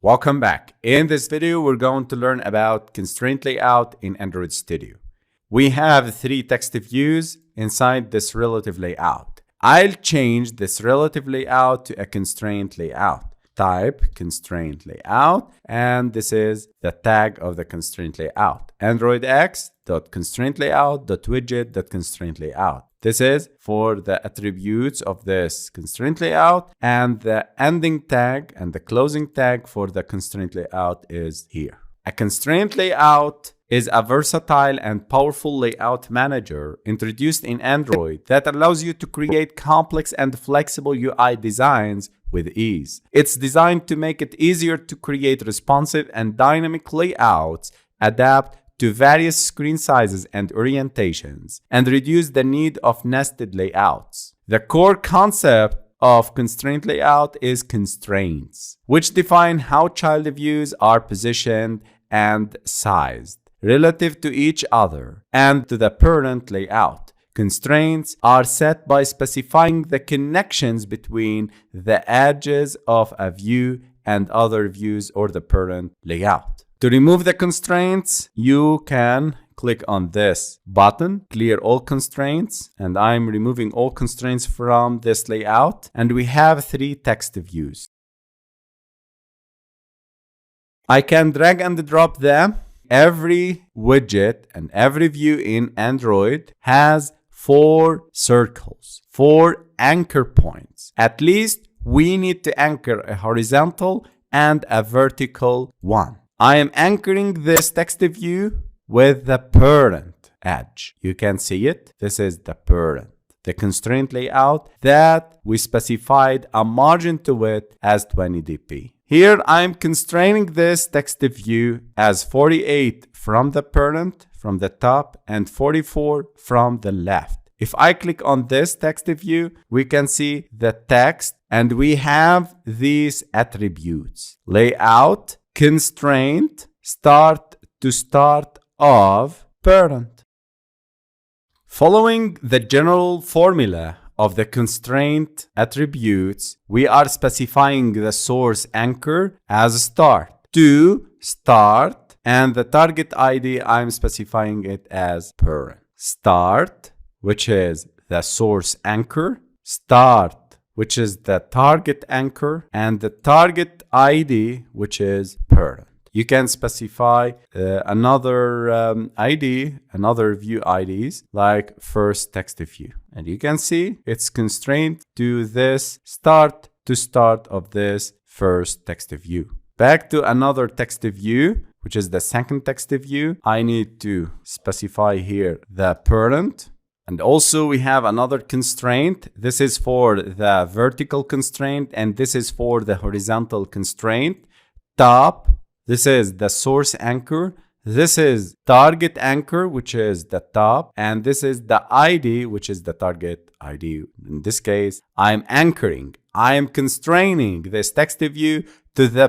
Welcome back. In this video, we're going to learn about constraint layout in Android Studio. We have 3 text views inside this relative layout. I'll change this relative layout to a constraint layout. Type constraint layout, and this is the tag of the constraint layout. Android x.constraintlayout.widget.constraintlayout. This is for the attributes of this constraint layout, and the ending tag and the closing tag for the constraint layout is here. A constraint layout is a versatile and powerful layout manager introduced in Android that allows you to create complex and flexible UI designs with ease. It's designed to make it easier to create responsive and dynamic layouts, adapt to various screen sizes and orientations, and reduce the need of nested layouts. The core concept of constraint layout is constraints, which define how child views are positioned and sized relative to each other and to the parent layout. Constraints are set by specifying the connections between the edges of a view and other views or the parent layout. To remove the constraints, you can click on this button, clear all constraints, and I'm removing all constraints from this layout. And we have 3 text views. I can drag and drop them. Every widget and every view in Android has 4 circles, 4 anchor points. At least we need to anchor a horizontal and a vertical one. I am anchoring this text view with the parent edge. You can see it. This is the parent, the constraint layout that we specified a margin to it as 20 dp. Here I'm constraining this text view as 48 from the parent, from the top, and 44 from the left. If I click on this text view, we can see the text, and we have these attributes: layout, constraint, start to start of parent. Following the general formula of the constraint attributes, we are specifying the source anchor as start to start, and the target ID, I'm specifying it as parent. Start, which is the source anchor, start, which is the target anchor, and the target ID, which is parent. You can specify another ID, another view IDs, like first text view. And you can see it's constrained to this start to start of this first text view. Back to another text view, which is the second text view. I need to specify here the parent. And also we have another constraint. This is for the vertical constraint, and this is for the horizontal constraint. Top. This is the source anchor. This is target anchor, which is the top. And this is the ID, which is the target ID. In this case, I'm anchoring. I am constraining this text view to the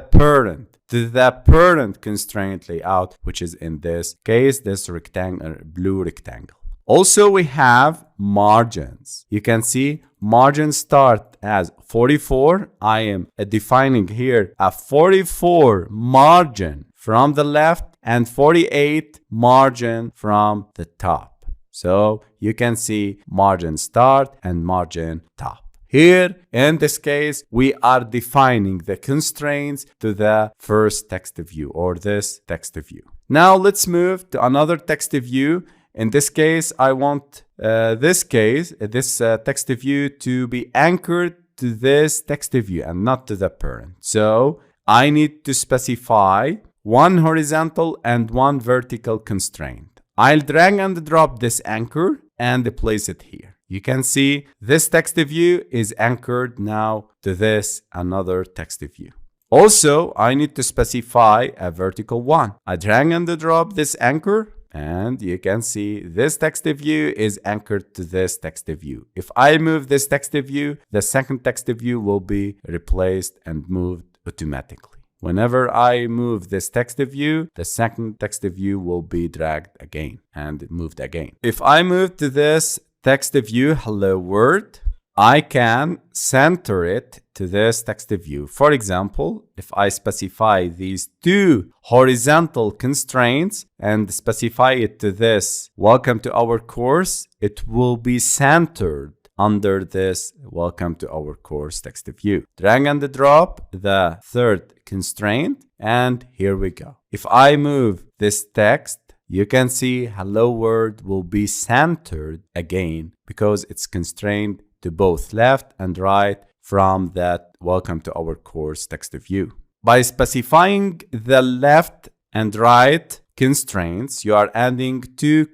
parent constraint layout, which is in this case, this rectangle, blue rectangle. Also, we have margins. You can see margin start as 44. I am defining here a 44 margin from the left and 48 margin from the top. So you can see margin start and margin top. Here, in this case, we are defining the constraints to the first text view or this text view. Now let's move to another text view. In this case, I want this text view to be anchored to this text view and not to the parent. So I need to specify 1 horizontal and 1 vertical constraint. I'll drag and drop this anchor and place it here. You can see this text view is anchored now to this another text view. Also, I need to specify a vertical one. I drag and drop this anchor, and you can see this text view is anchored to this text view. If I move this text view, the second text view will be replaced and moved automatically. Whenever I move this text view, the second text view will be dragged again and moved again. If I move to this text view, hello world, I can center it to this text view. For example, if I specify these two horizontal constraints and specify it to this welcome to our course, it will be centered under this welcome to our course text view. Drag and drop the third constraint, and here we go. If I move this text, you can see hello world will be centered again because it's constrained to both left and right from that welcome to our course text view. By specifying the left and right constraints, you are adding two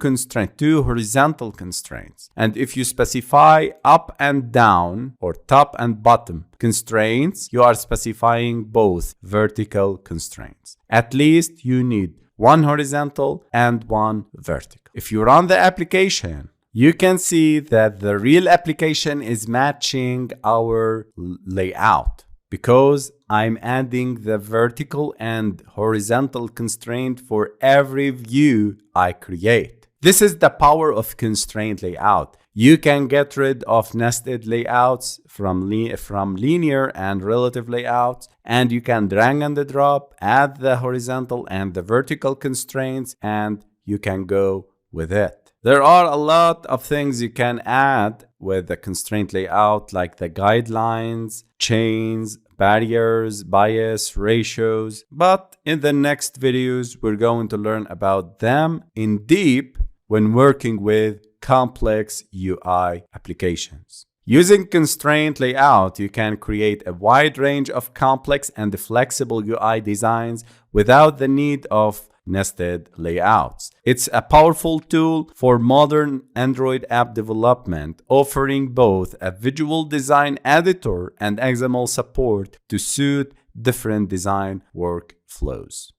horizontal constraints. And if you specify up and down or top and bottom constraints, you are specifying both vertical constraints. At least you need one horizontal and one vertical. If you run the application, you can see that the real application is matching our layout because I'm adding the vertical and horizontal constraint for every view I create. This is the power of constraint layout. You can get rid of nested layouts from linear and relative layouts, and you can drag and drop, add the horizontal and the vertical constraints, and you can go with it. There are a lot of things you can add with the constraint layout, like the guidelines, chains, barriers, bias, ratios. But in the next videos, we're going to learn about them in deep when working with complex UI applications. Using constraint layout, you can create a wide range of complex and flexible UI designs without the need of nested layouts. It's a powerful tool for modern Android app development, offering both a visual design editor and XML support to suit different design workflows.